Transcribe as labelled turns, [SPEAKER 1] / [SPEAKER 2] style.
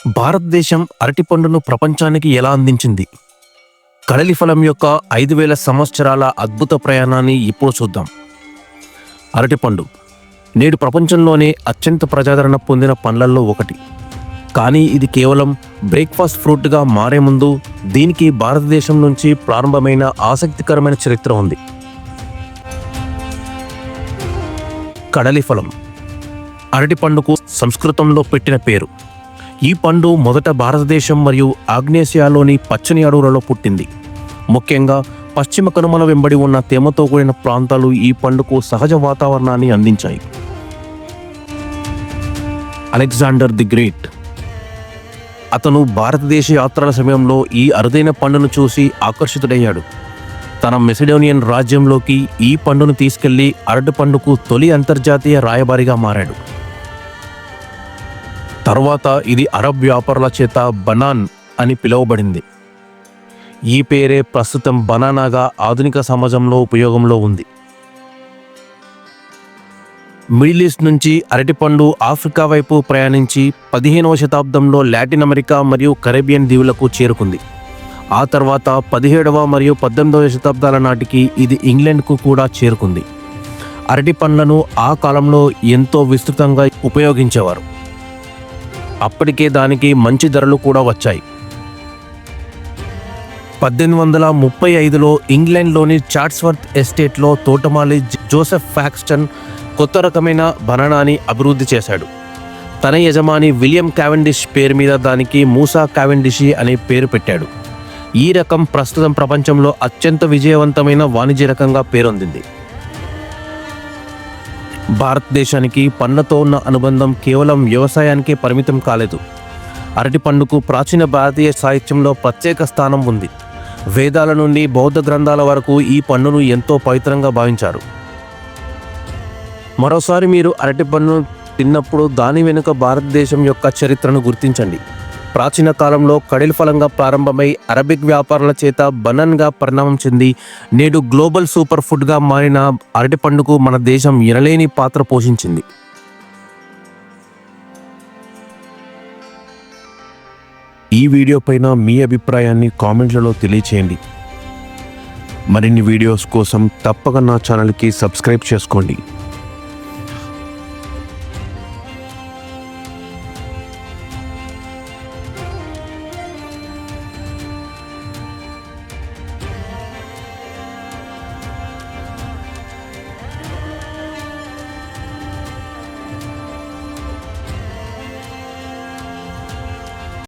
[SPEAKER 1] భారతదేశం అరటిపండును ప్రపంచానికి ఎలా అందించింది? కడలి ఫలం యొక్క 5000 సంవత్సరాల అద్భుత ప్రయాణాన్ని ఇప్పుడు చూద్దాం. అరటిపండు నేడు ప్రపంచంలోనే అత్యంత ప్రజాదరణ పొందిన పండ్లల్లో ఒకటి. కానీ ఇది కేవలం బ్రేక్ఫాస్ట్ ఫ్రూట్గా మారే ముందు దీనికి భారతదేశం నుంచి ప్రారంభమైన ఆసక్తికరమైన చరిత్ర ఉంది. కడలి ఫలం అరటిపండుకు సంస్కృతంలో పెట్టిన పేరు. ఈ పండు మొదట భారతదేశం మరియు ఆగ్నేసియాలోని పచ్చని అడవులలో పుట్టింది. ముఖ్యంగా పశ్చిమ కనుమల వెంబడి ఉన్న తేమతో కూడిన ప్రాంతాలు ఈ పండుకు సహజ వాతావరణాన్ని అందించాయి. అలెగ్జాండర్ ది గ్రేట్ అతను భారతదేశ యాత్రల సమయంలో ఈ అరుదైన పండును చూసి ఆకర్షితుడయ్యాడు. తన మెసిడోనియన్ రాజ్యంలోకి ఈ పండును తీసుకెళ్లి అరటి పండుకు తొలి అంతర్జాతీయ రాయబారిగా మారాడు. తరువాత ఇది అరబ్ వ్యాపారుల చేత బనాన్ అని పిలువబడింది. ఈ పేరే ప్రస్తుతం బనానాగా ఆధునిక సమాజంలో ఉపయోగంలో ఉంది. మిడిల్ ఈస్ట్ నుంచి అరటిపండు ఆఫ్రికా వైపు ప్రయాణించి 15వ శతాబ్దంలో లాటిన్ అమెరికా మరియు కరేబియన్ దీవులకు చేరుకుంది. ఆ తర్వాత 17వ మరియు 18వ శతాబ్దాల నాటికి ఇది ఇంగ్లాండ్కు కూడా చేరుకుంది. అరటి పండ్లను ఆ కాలంలో ఎంతో విస్తృతంగా ఉపయోగించేవారు. అప్పటికే దానికి మంచి ధరలు కూడా వచ్చాయి. 1835లో ఇంగ్లాండ్లోని చాట్స్వర్త్ ఎస్టేట్లో తోటమాలి జోసెఫ్ ఫాక్స్టన్ కొత్త రకమైన బనానాని అభివృద్ధి చేశాడు. తన యజమాని విలియం కావెండిష్ పేరు మీద దానికి మూసా కావెండిషి అనే పేరు పెట్టాడు. ఈ రకం ప్రస్తుతం ప్రపంచంలో అత్యంత విజయవంతమైన వాణిజ్య రకంగా పేరొందింది. భారతదేశానికి పండ్లతో ఉన్న అనుబంధం కేవలం వ్యవసాయానికే పరిమితం కాలేదు. అరటి పండుకు ప్రాచీన భారతీయ సాహిత్యంలో ప్రత్యేక స్థానం ఉంది. వేదాల నుండి బౌద్ధ గ్రంథాల వరకు ఈ పండును ఎంతో పవిత్రంగా భావించారు. మరోసారి మీరు అరటి పండును తిన్నప్పుడు దాని వెనుక భారతదేశం యొక్క చరిత్రను గుర్తించండి. ప్రాచీన కాలంలో కడలి ఫలంగా ప్రారంభమై అరబిక్ వ్యాపారుల చేత బనాన్గా పరిణామం చెంది నేడు గ్లోబల్ సూపర్ ఫుడ్గా మారిన అరటి పండుకు మన దేశం ఎనలేని పాత్ర పోషించింది. ఈ వీడియో పైన మీ అభిప్రాయాన్ని కామెంట్లలో తెలియచేయండి. మరిన్ని వీడియోస్ కోసం తప్పక నా ఛానల్కి సబ్స్క్రైబ్ చేసుకోండి.